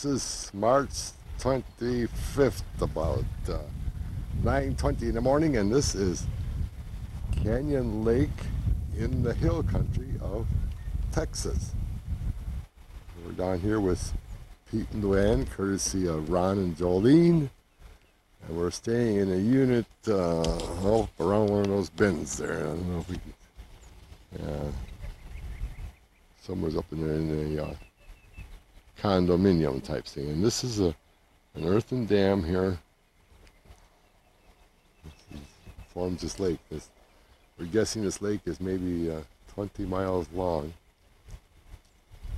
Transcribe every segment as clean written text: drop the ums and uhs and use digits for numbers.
Texas, March 25th, about 9:20 in the morning, and this is Canyon Lake in the hill country of Texas. We're down here with Pete and Luanne, courtesy of Ron and Jolene, and we're staying in a unit around one of those bends there. I don't know if we can, somewhere's up in there in the condominium type thing. And this is an earthen dam here. Forms this lake. We're guessing this lake is maybe 20 miles long.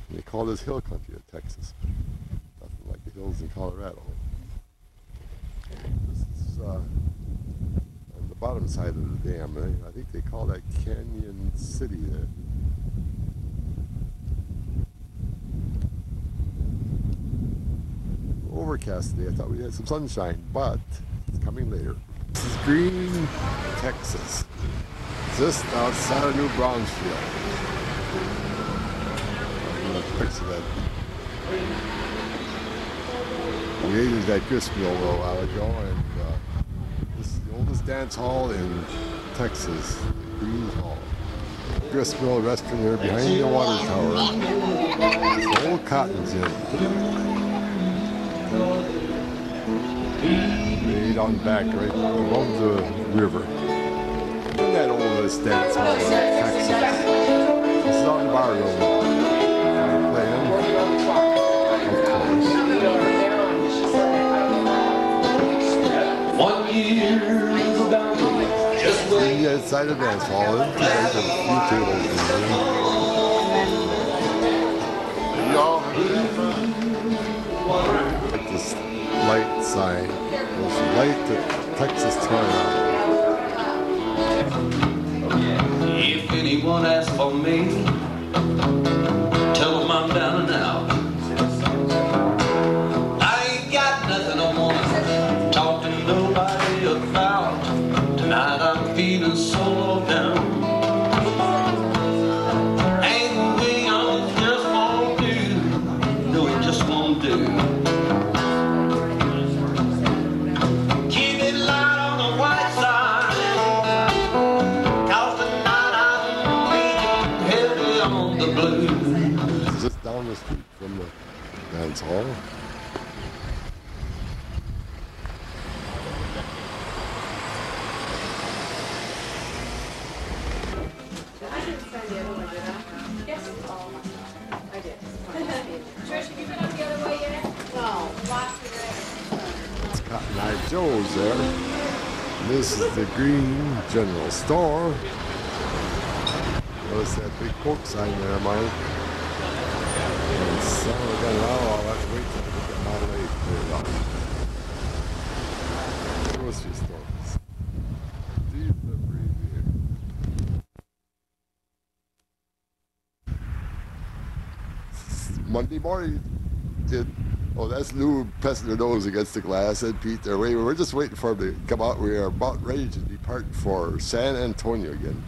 And they call this hill country of Texas. Nothing like the hills in Colorado. This is on the bottom side of the dam. I think they call that Canyon City there. Overcast today. I thought we had some sunshine, but it's coming later. This is Green, Texas, just outside of New Braunfels. Picture that. We ate that grist mill a little while ago, and this is the oldest dance hall in Texas, the Green Hall. Grist mill restaurant there behind the water tower. It's old cotton's in. Way down back, right along the river. Isn't that oldest dance hall in Texas? This is on the bar room. Playing, of course. 1 year down, just wait. The outside of the dance hall. There's a few tables in there. This light sign. There's light to Texas Tornado. If anyone asks for me, tell them I'm down and out. I ain't got nothing I want to talk to nobody about. Tonight I'm feeling so low down. Ain't the way I just won't do. No, it just won't do. Just down the street from the dance hall. I didn't send the other one, did I? Yes. Oh, I did. Trish, have you been up the other way yet? No. Lots of red. It's Cotton Eye Joe's there. And this is the Green General Store. Notice that big Coke sign there, Mike. And so we're going to I'll have to wait till we get that Model 8 cleared up. Grocery stores. Deep the preview. Monday morning, oh, that's Lou pressing her nose against the glass, and Pete there. We're just waiting for him to come out. We are about ready to depart for San Antonio again.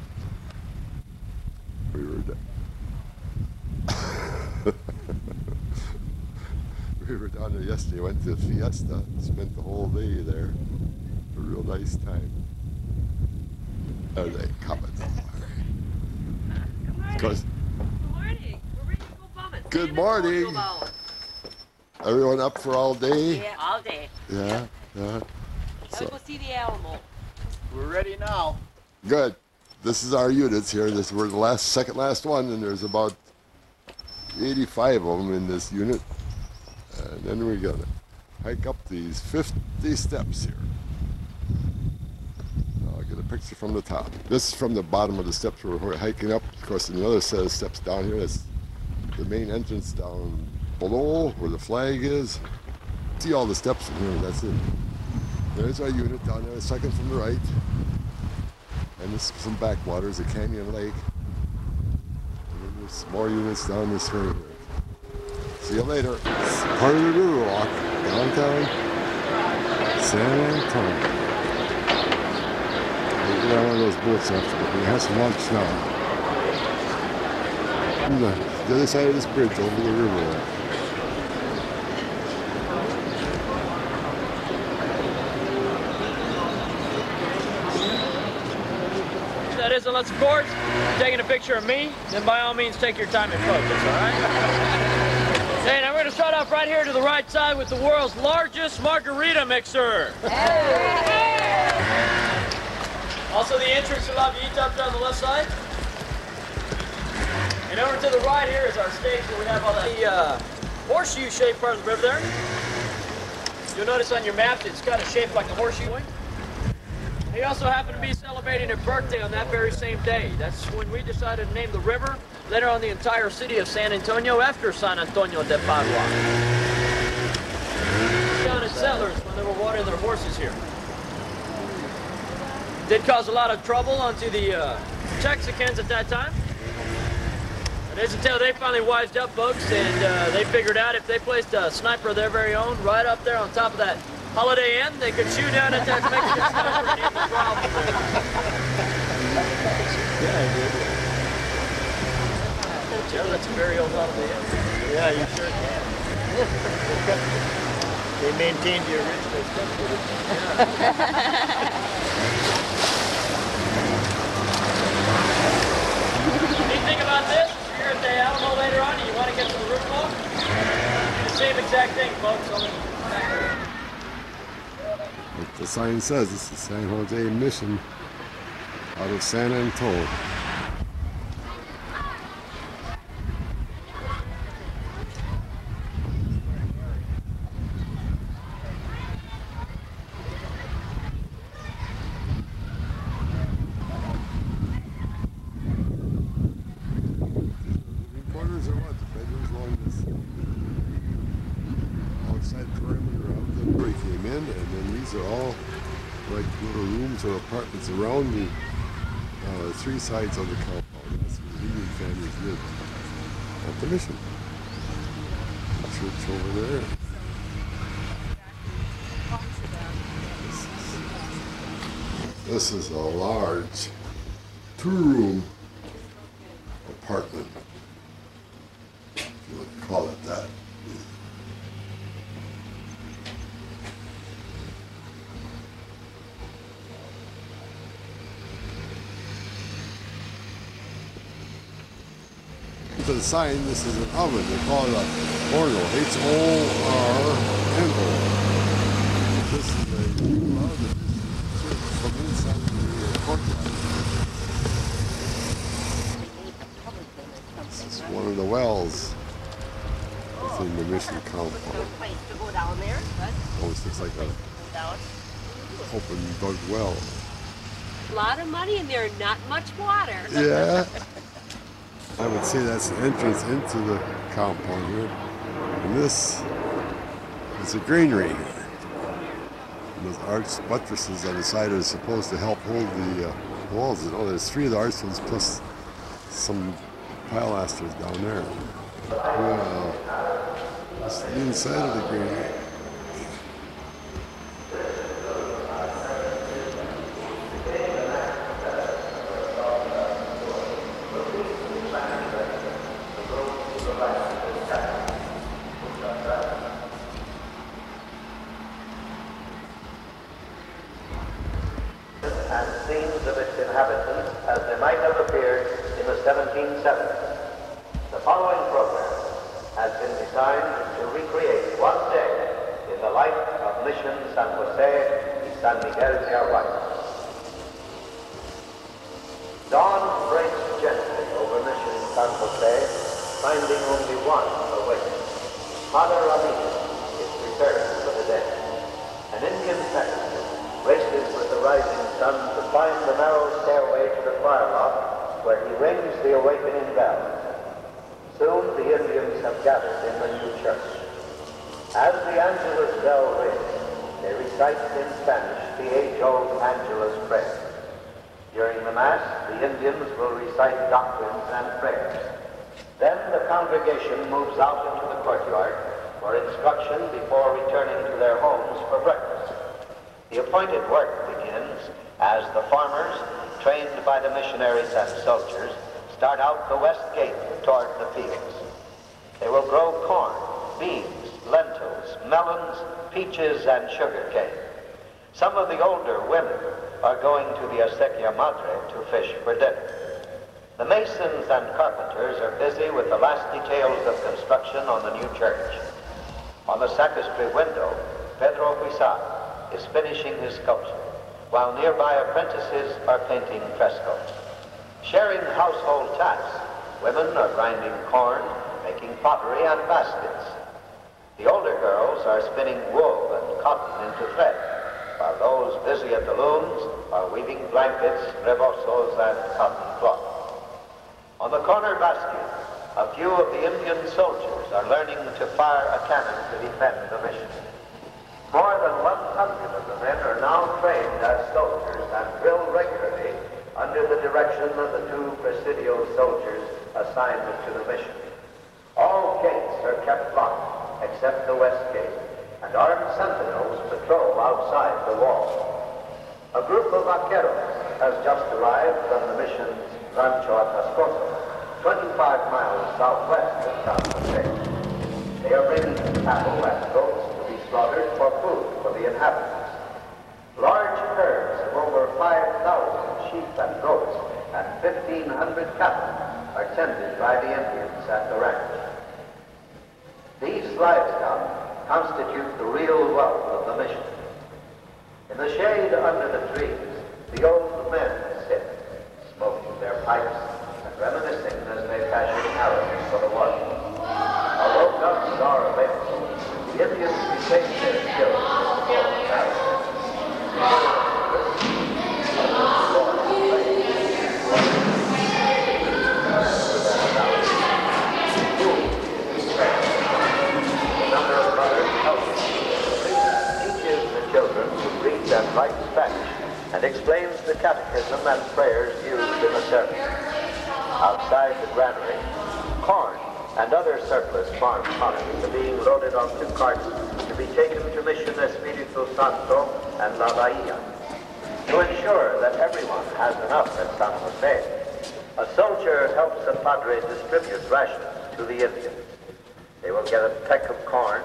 We were we were down there yesterday, went to Fiesta, spent the whole day there. A real nice time. Are they coming? Good morning. We're ready to go bumming. Good morning. Everyone up for all day? Yeah, all day. Yeah. Let's go see the Alamo. We're ready now. Good. This is our units here. We're the second last one, and there's about 85 of them in this unit. And then we're gonna hike up these 50 steps here. I'll get a picture from the top. This is from the bottom of the steps we're hiking up. Of course, another set of steps down here. That's the main entrance down below where the flag is. See all the steps from here. That's it. There's our unit down there, second from the right. And this is some backwaters, a canyon lake. And then there's more units down this way here. See you later. It's part of the river walk, downtown San Antonio. We'll get on one of those boats after, but we have some lunch now. On the other side of this bridge over the river. and let's record. Taking a picture of me, then by all means take your time and focus, all right? Hey, now we're going to start off right here to the right side with the world's largest margarita mixer. Also the entrance to La Villita up there on the left side. And over to the right here is our stage where we have all the horseshoe-shaped part of the river there. You'll notice on your maps it's kind of shaped like a horseshoe. He also happened to be celebrating a birthday on that very same day. That's when we decided to name the river, later on the entire city of San Antonio, after San Antonio de Padua. Down at settlers when they were watering their horses here. Did cause a lot of trouble onto the Texicans at that time. But as until they finally wised up, folks, and they figured out if they placed a sniper of their very own right up there on top of that Holiday Inn, they could shoot down at that Mexican sniper and end the problem there. Yeah, I did. Joe, that's a very old Holiday Inn. Yeah, you sure can. They maintained the original structure. Neat thing about this, if you're at the Alamo later on and you want to get to the roof wall, do the same exact thing, folks, only back. Like the sign says, this is San Jose Mission out of San Antonio. Quarters or what? The bedrooms along this outside perimeter of the where he came in, and then these are all like little rooms or apartments around the three sides of the compound. That's where the Indian families lived at the mission. Church over there. This is a large two-room apartment, if you would call it that. To the sign, this is an oven. They call it a horno, H-O-R-N-O. This is a from inside the courtyard. This is one of the wells within the mission compound. Almost looks like a open dug well. A lot of money in there, not much water. Yeah. I would say that's the entrance into the compound here. And this is a granary. And those arched buttresses on the side are supposed to help hold the walls. You know, there's three of the arched ones plus some pilasters down there. Well, this is the inside of the granary. And scenes of its inhabitants as they might have appeared in the 1770s. The following program has been designed to recreate one day in the life of Mission San Jose y San Miguel de Aguayo. Dawn breaks gently over Mission San Jose, finding only one awake. Father Ramirez is preparing for the day. An Indian sexton races with the rising sun to find the narrow stairway to the choir loft where he rings the awakening bell. Soon the Indians have gathered in the new church. As the Angelus bell rings, they recite in Spanish the age-old Angelus prayer. During the Mass, the Indians will recite doctrines and prayers. Then the congregation moves out into the courtyard for instruction before returning to their homes for breakfast. The appointed work begins as the farmers, trained by the missionaries and soldiers, start out the west gate toward the fields. They will grow corn, beans, lentils, melons, peaches, and sugarcane. Some of the older women are going to the Acequia Madre to fish for dinner. The masons and carpenters are busy with the last details of construction on the new church. On the sacristy window, Pedro Huizar is finishing his sculpture, while nearby apprentices are painting frescoes. Sharing household tasks, women are grinding corn, making pottery and baskets. The older girls are spinning wool and cotton into thread, while those busy at the looms are weaving blankets, rebosos, and cotton cloth. On the corner bastion, a few of the Indian soldiers are learning to fire a cannon to defend the mission. More than 100 of the men are now trained as soldiers and drilled regularly under the direction of the 2 Presidio soldiers assigned to the mission. All gates are kept locked except the west gate, and armed sentinels patrol outside the wall. A group of vaqueros has just arrived from the mission's Rancho Atascoso, 25 miles southwest of San Jose. They are bringing cattle and goats to be slaughtered for food for the inhabitants. Large herds of over 5,000 sheep and goats and 1,500 cattle are tended by the Indians at the ranch. These livestock constitute the real wealth of the mission. In the shade under the trees, the old men sit, smoking their pipes and reminiscing as they fashion arrows for the war. Although guns are available, the Indians retain their skills in arrows. And writes Spanish and explains the catechism and prayers used in the service. Outside the granary, corn and other surplus farm commodities are being loaded onto carts to be taken to Mission Espiritu Santo and La Bahia. To ensure that everyone has enough at San Jose, a soldier helps the padre distribute rations to the Indians. They will get a peck of corn,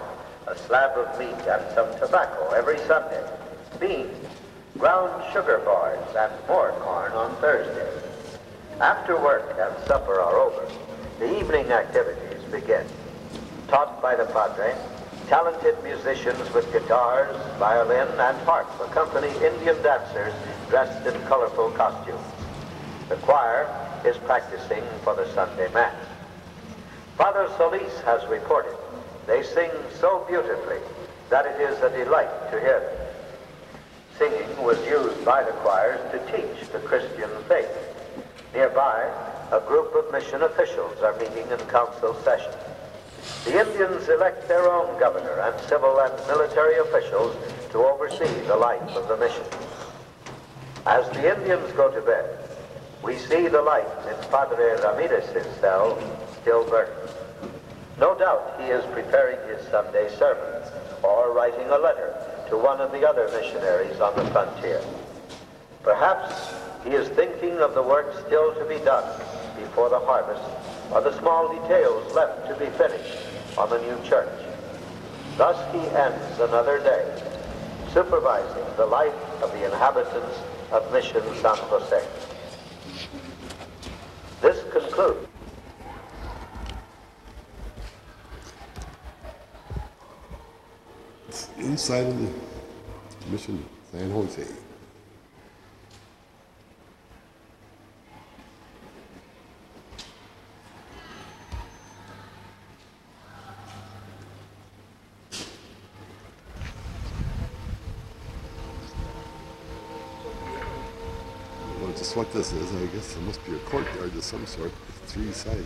a slab of meat, and some tobacco every Sunday, beans, ground sugar bars, and more corn on Thursday. After work and supper are over, the evening activities begin. Taught by the padre, talented musicians with guitars, violin, and harp accompany Indian dancers dressed in colorful costumes. The choir is practicing for the Sunday Mass. Father Solis has reported they sing so beautifully that it is a delight to hear them. Singing was used by the choirs to teach the Christian faith. Nearby, a group of mission officials are meeting in council session. The Indians elect their own governor and civil and military officials to oversee the life of the mission. As the Indians go to bed, we see the light in Padre Ramirez's cell still burning. No doubt he is preparing his Sunday sermon or writing a letter to one of the other missionaries on the frontier. Perhaps he is thinking of the work still to be done before the harvest, or the small details left to be finished on the new church. Thus he ends another day, supervising the life of the inhabitants of Mission San Jose. This concludes. Inside of the Mission San Jose. Well, just what this is, I guess it must be a courtyard of some sort, 3-sided.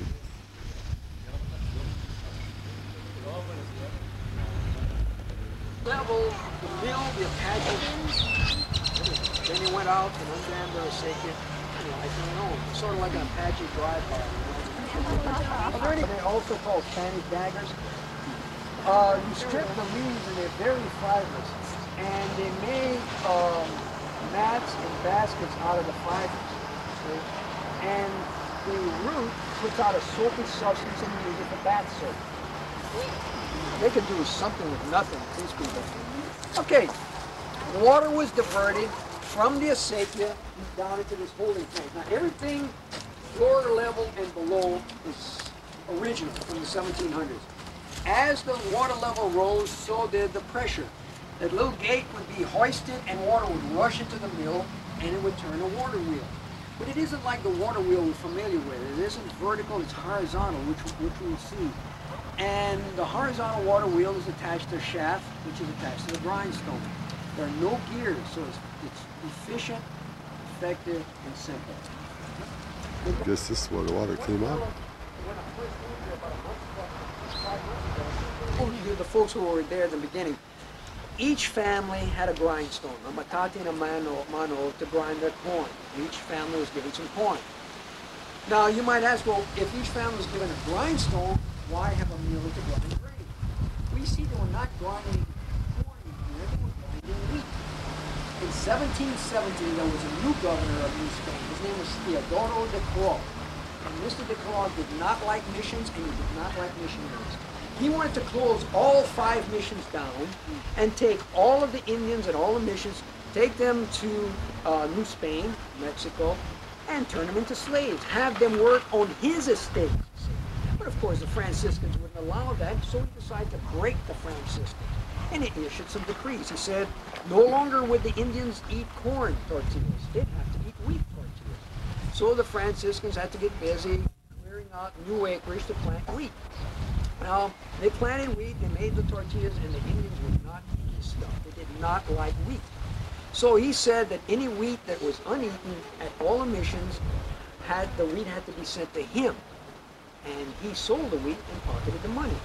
Level, the mill, the Apache, then he went out and undammed the Acequia. I don't know, sort of like an Apache drive-by. They're also called Spanish daggers. You strip the leaves and they're very fibrous, and they make mats and baskets out of the fibers. Okay? And the root puts out a soapy substance and you use it for bath soap. They can do something with nothing, these people. Okay, The water was diverted from the acequia down into this holding tank. Now everything floor level and below is original from the 1700s. As the water level rose, so did the pressure. That little gate would be hoisted and water would rush into the mill and it would turn a water wheel. But it isn't like the water wheel we're familiar with. It isn't vertical, it's horizontal, which we'll see. And the horizontal water wheel is attached to a shaft, which is attached to the grindstone. There are no gears, so it's efficient, effective, and simple. I guess this is where the water came out. The folks who were there at the beginning, each family had a grindstone, a matati and a mano to grind their corn. Each family was given some corn. Now you might ask, well, if each family was given a grindstone, why have a mill to grind grain? We see they were not grinding corn here, they were grinding wheat. In 1717, there was a new governor of New Spain. His name was Teodoro de Croo. And Mr. de Croo did not like missions and he did not like missionaries. He wanted to close all 5 missions down and take all of the Indians and all the missions, take them to New Spain, Mexico, and turn them into slaves, have them work on his estate. But of course the Franciscans wouldn't allow that, so he decided to break the Franciscans. And he issued some decrees. He said no longer would the Indians eat corn tortillas, they'd have to eat wheat tortillas. So the Franciscans had to get busy clearing out new acreage to plant wheat. Now, they planted wheat, they made the tortillas, and the Indians would not eat this stuff. They did not like wheat. So he said that any wheat that was uneaten at all the missions, the wheat had to be sent to him. And he sold the wheat and pocketed the money.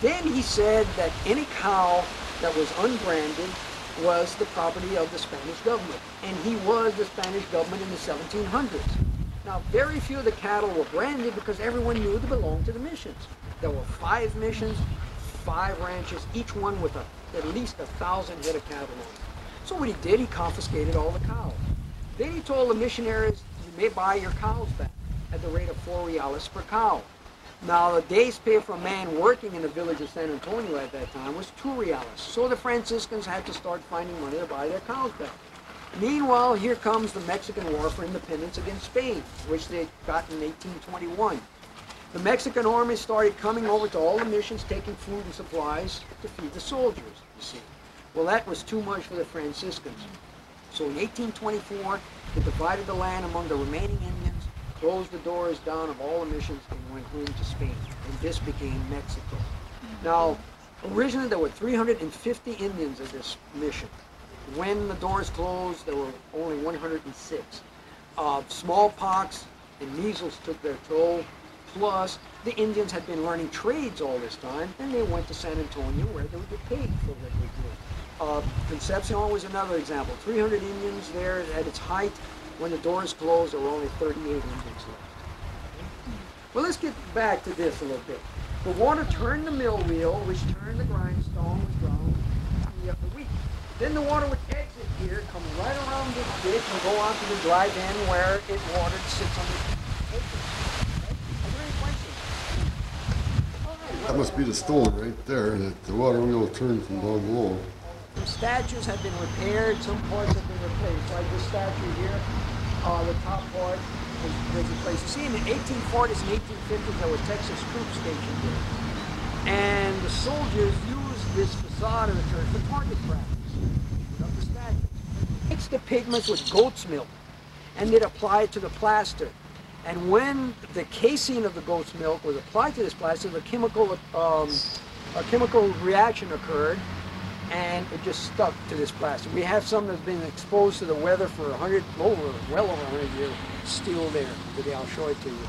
Then he said that any cow that was unbranded was the property of the Spanish government. And he was the Spanish government in the 1700s. Now, very few of the cattle were branded because everyone knew they belonged to the missions. There were 5 missions, 5 ranches, each one with at least 1,000 head of cattle on it. So what he did, he confiscated all the cows. Then he told the missionaries, you may buy your cows back at the rate of 4 reales per cow. Now, the day's pay for a man working in the village of San Antonio at that time was 2 reales. So the Franciscans had to start finding money to buy their cows back. Meanwhile, here comes the Mexican War for Independence against Spain, which they got in 1821. The Mexican army started coming over to all the missions, taking food and supplies to feed the soldiers, you see. Well, that was too much for the Franciscans. So in 1824, they divided the land among the remaining Indians, closed the doors down of all the missions, and went home to Spain. And this became Mexico. Now, originally there were 350 Indians at this mission. When the doors closed, there were only 106. Smallpox and measles took their toll. Plus, the Indians had been learning trades all this time, and they went to San Antonio where they would get paid for what they did. Concepcion was another example. 300 Indians there at its height. When the doors closed, there were only 38 Indians left. Well, let's get back to this a little bit. The water turned the mill wheel, which turned the grindstone, which ground the wheat. Then the water would exit here, come right around this ditch, and go out to the dry den where it watered 600 acres. That must be the stone right there that the water wheel turned from down below. Some statues have been repaired, some parts have been replaced. Like this statue here, the top part was replaced. You see, in the 1840s and 1850s, there were Texas troops stationed here. And the soldiers used this facade of the church for target practice of the statues. Mix the pigments with goat's milk, and they'd apply it to the plaster. And when the casein of the goat's milk was applied to this plaster, a chemical reaction occurred, and it just stuck to this plaster. We have some that's been exposed to the weather for well over 100 years, still there. Today I'll show it to you.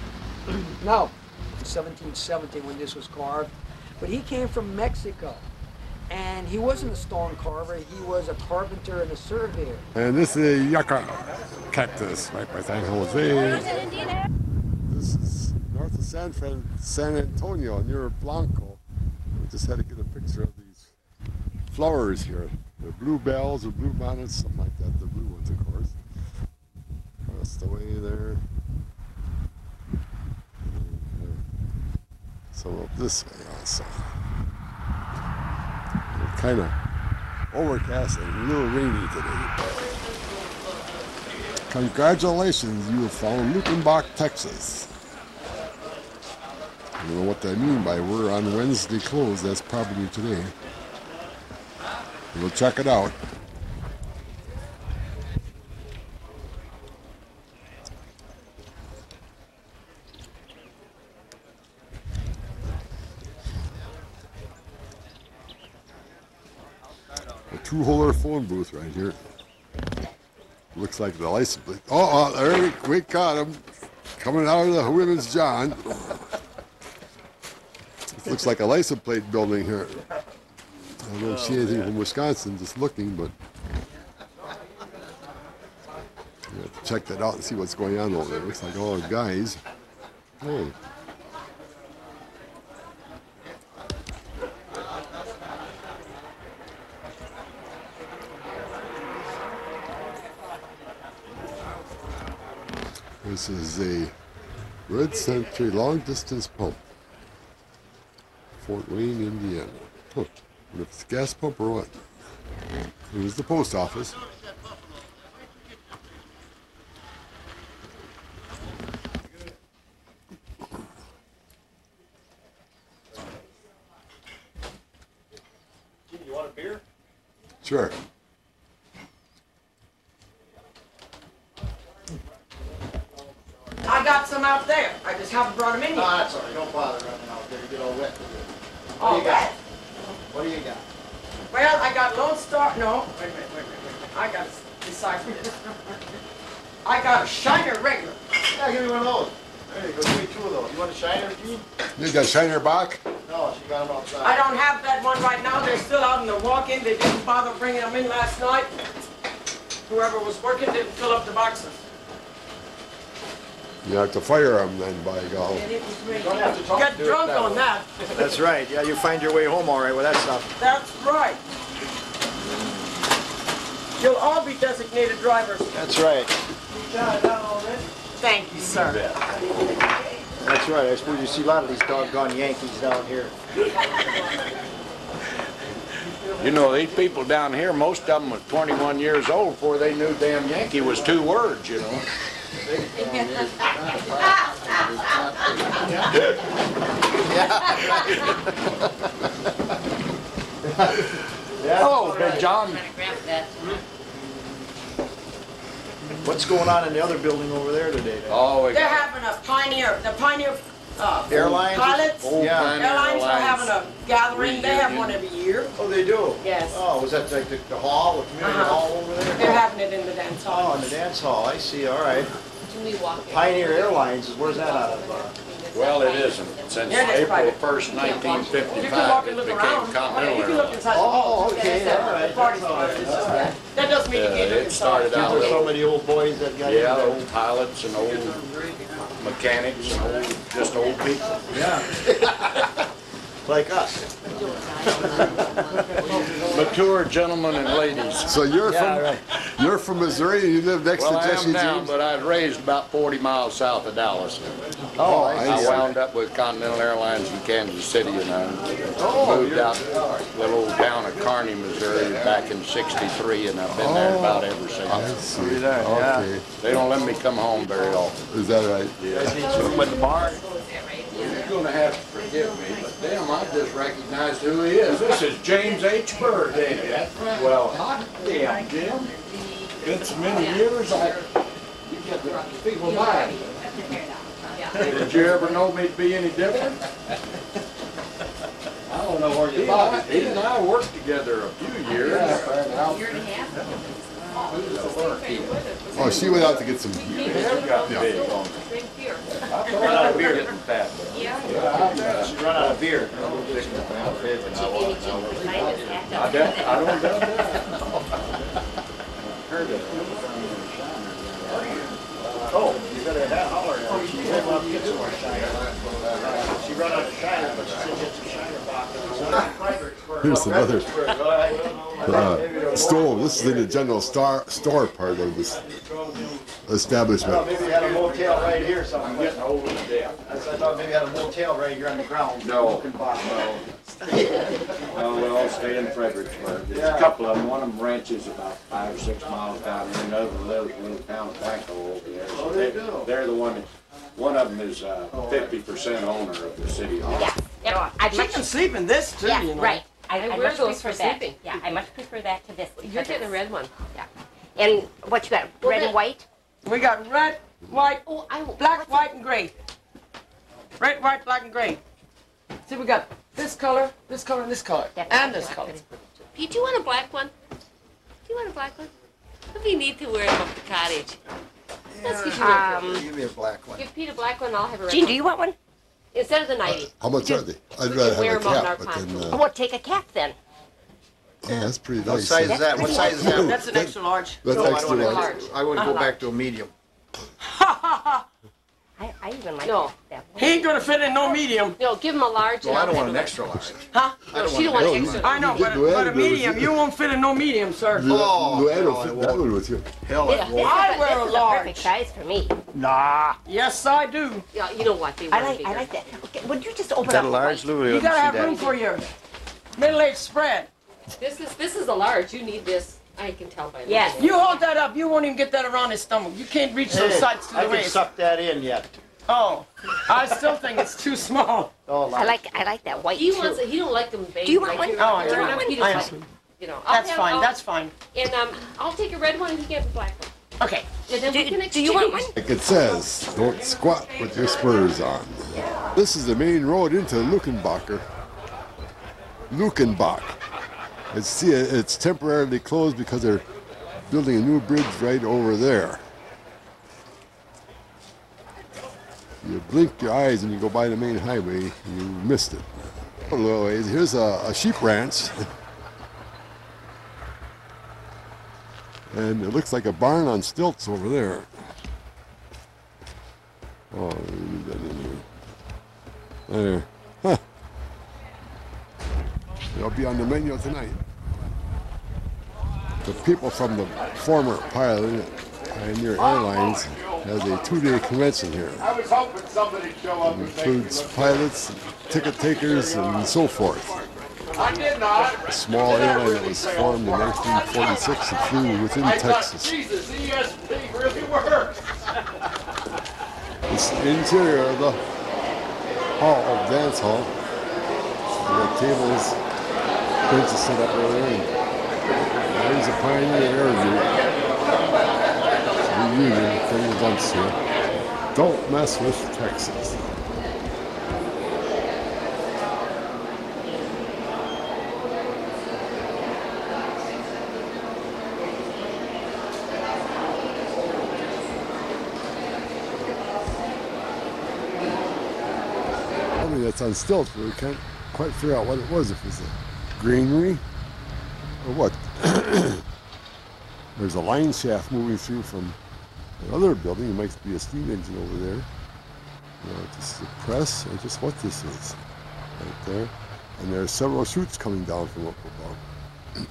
Now, 1717 when this was carved, but he came from Mexico. And he wasn't a stone carver, he was a carpenter and a surveyor. And this is a yucca cactus right by San Jose. This is north of San Antonio, near Blanco. We just had to get a picture of these flowers here. They're bluebells or blue bonnets, something like that. The blue ones, of course. Across the way there. So up this way also. Kind of overcast and a little rainy today. Congratulations, you have found Lukenbach, Texas. I don't know what I mean by we're on Wednesday closed. That's probably today. We'll check it out. A two-holder phone booth right here. Looks like the license plate. Oh, there we caught him. Coming out of the women's John. Looks like a license plate building here. I don't see anything from Wisconsin, just looking, but you have to check that out and see what's going on over there. Looks like all the guys. Oh. This is a Red Century long distance pump. Fort Wayne, Indiana. Huh. Wonder if it's a gas pump or what? Here's the post office. You want a beer? Sure. I got some out there. I just haven't brought them in No, yet. that's all right. Don't bother running out there. You get all wet. All you got? right. What do you got? Well, I got Lone Star. No, wait a minute. I got to decipher this. I got a Shiner regular. Yeah, give me one of those. There you go. Give me two of those. You want a Shiner, Gene? You got Shiner Bach? No, she got them outside. I don't have that one right now. They're still out in the walk-in. They didn't bother bringing them in last night. Whoever was working didn't fill up the boxes. You have to fire them then, by golly. And it was You ready. don't have to talk. Get Do it drunk that on way. that. That's right. Yeah, you find your way home all right with that stuff. That's right. You'll all be designated drivers. That's right. Thank you, sir. That's right. I suppose you see a lot of these doggone Yankees down here. You know, these people down here, most of them was 21 years old before they knew damn Yankee was 2 words, you know. Hello, Big John. What's going on in the other building over there today? Then? Oh, we They're got having a the Pioneer Airlines? pilots. old Yeah. Pioneer Airlines are having a gathering. They have Reunion. one every year. Oh, they do? Yes. Oh, was that like the hall, the community Uh-huh. hall over there? They're having it in the dance Oh, hall. in the dance hall. I see. All right. Can we walk it? Pioneer Airlines, where's that out of? Well, it isn't. Since Yeah, it is April private. 1st, You can walk 1955, and it look became around. You Continental can look Airlines. inside the Oh, hall. okay, Yeah, all right. the party's That's all right. started. It's just that doesn't mean you can't look It started inside. out There's so little, many old boys that got in yeah, there. old pilots and old mechanics and just old people. Yeah. Like us. Mature gentlemen and ladies. So you're Yeah, from right. you're from Missouri and you live next Well, to I Jesse am now, James? but I was raised about 40 miles south of Dallas. Oh, I I see. wound up with Continental Airlines in Kansas City, and I Oh, moved out to the little town of Kearney, Missouri back in '63, and I've been there about ever I since. see. there, yeah. Okay. They don't let me come home very often. Is that right? You guys need some room at the bar? You're gonna have to forgive me, but damn, I just recognized who he is. This is James H. Bird, ain't it? Well, hot damn, Jim. Been so many years, you get the people by. Did you ever know me to be any different? I don't know where you bought it. He and I worked together a few years. Oh, she went out to get some. Have got big on me. I thought I was getting fat. She run out of beer. I don't doubt that. Oh, you better have holler at her. She said, well, get some more Shiner. She run out of Shiner, but she said get some Shiner boxes. Here's another stove. This is in the general store part of this Well, establishment. maybe you had a motel right here I'm somewhere. getting old and deaf. I thought maybe you had a motel right here on the ground. No. Looking back. No, we'll all stay in Fredericksburg. There's a couple of them. One of them ranches about 5 or 6 miles down there. Another lives in a little town of Blanco over there. So Oh, they do? they're the one. One of them is 50% owner of the city hall. Yeah. Yep. I She can sleep in this too, yeah, you know. right. I wear much those prefer for that. sleeping. Yeah, I much prefer that to this. You're getting a red one. Yeah. And what you got? Well, Red then- and white? We got red, white, Oh, black, white, and gray. Red, white, black, and gray. See, we got this color, and this color, and this color. Pete, do you want a black one? Do you want a black one? It'd be neat to wear them up the cottage. Let's get you one. Give me a black one. Give Pete a black one, I'll have a red Gene, one. do you want one? Instead of the nightie. How much are they? I'd we rather can wear have a 'em out in our cap, but then, pontoon. Oh, well, take a cap then. oh, that's pretty What nice. size is that? What size is that? That's an extra large. That's No, I extra don't large. want. I would go back to a medium. I even like No. that He one. ain't gonna fit in no medium. No, give him a large. Well, and I I'll don't have want an a- extra large. Huh? No, she don't want No, an extra. I know, but Luanne a goes medium, with you it. won't fit in no medium, sir. Oh, Luanne will no, I fit that won't. one with you. Hell, This, I this, won't. I is, wear this a is a large. perfect size for me. Nah. Yes, I do. Yeah, you know what? They I wear like, bigger. I like that. Okay, would you just open Is that up a the large, white? Louis? You Let me gotta see have that. room for your middle-aged spread. This is a large. You need this. I can tell by looking Yes. at it. You hold that up, you won't even get that around his stomach. You can't reach those Hey, sides to I the can waist. suck that in yet. Oh, I still think it's too small. Oh, I like that white He too. wants it. He don't like them big. Do you want like one? you're- Oh, you're yeah. not- he I doesn't know. like, you know, I'll That's have- fine, I'll- that's fine. And I'll take a red one and he can have a black one. Okay. And then we can Do exchange. you want one? Like it says, don't squat with your spurs on. This is the main road into Luckenbacher. Luckenbach. It's temporarily closed because they're building a new bridge right over there. You blink your eyes and you go by the main highway, you missed it. A little ways. Here's a sheep ranch. And it looks like a barn on stilts over there. Oh, let me leave that in here. There. Huh. They'll be on the menu tonight. The people from the former Pioneer Airlines has a 2-day convention here. I was hoping somebody'd show up It includes pilots, ticket takers, and so forth. I did not. A small airline that was formed in 1946 and flew within Texas. Jesus, ESP really works. This is the interior of the dance hall. We got tables, benches set up over there. And there's a Pioneer Air Group. Reunion for your events here. Don't mess with Texas. That's on stilts, but we can't quite figure out what it was, if it's a granary or what. There's a line shaft moving through from another building. It might be a steam engine over there. You know, just a press or just what this is right there. And there are several chutes coming down from up above.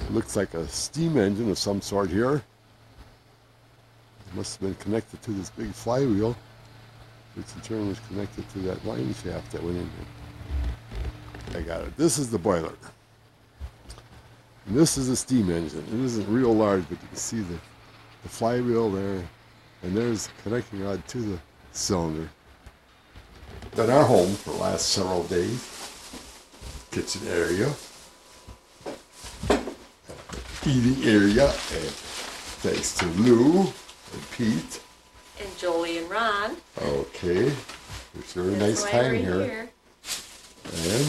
It looks like a steam engine of some sort here. It must have been connected to this big flywheel, which in turn was connected to that line shaft that went in here. I got it. This is the boiler. And this is a steam engine. It isn't real large, but you can see the flywheel there. And there's the connecting rod to the cylinder. Been our home for the last several days. Kitchen area. Eating area. And thanks to Lou and Pete. And Jolie and Ron. Okay. It's a very nice That's why time we're here. And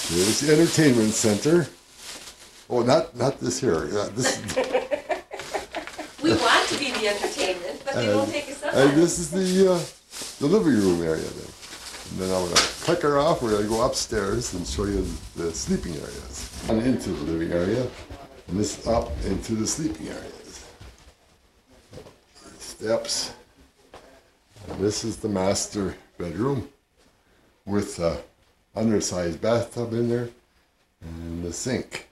there's the entertainment center. Oh, not this here. This We want to be the entertainment, but they won't take us up. and this is the living room area then. And then I'm gonna click her off. We're gonna go upstairs and show you the sleeping areas. And into the living area, and this up into the sleeping areas. Steps. And this is the master bedroom with a undersized bathtub in there and the sink.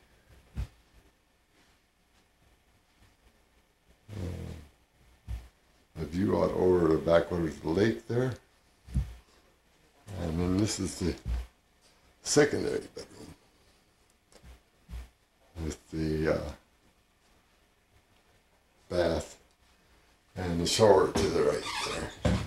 A view out over the backwater of the lake there. And then this is the secondary bedroom with the bath and the shower to the right there.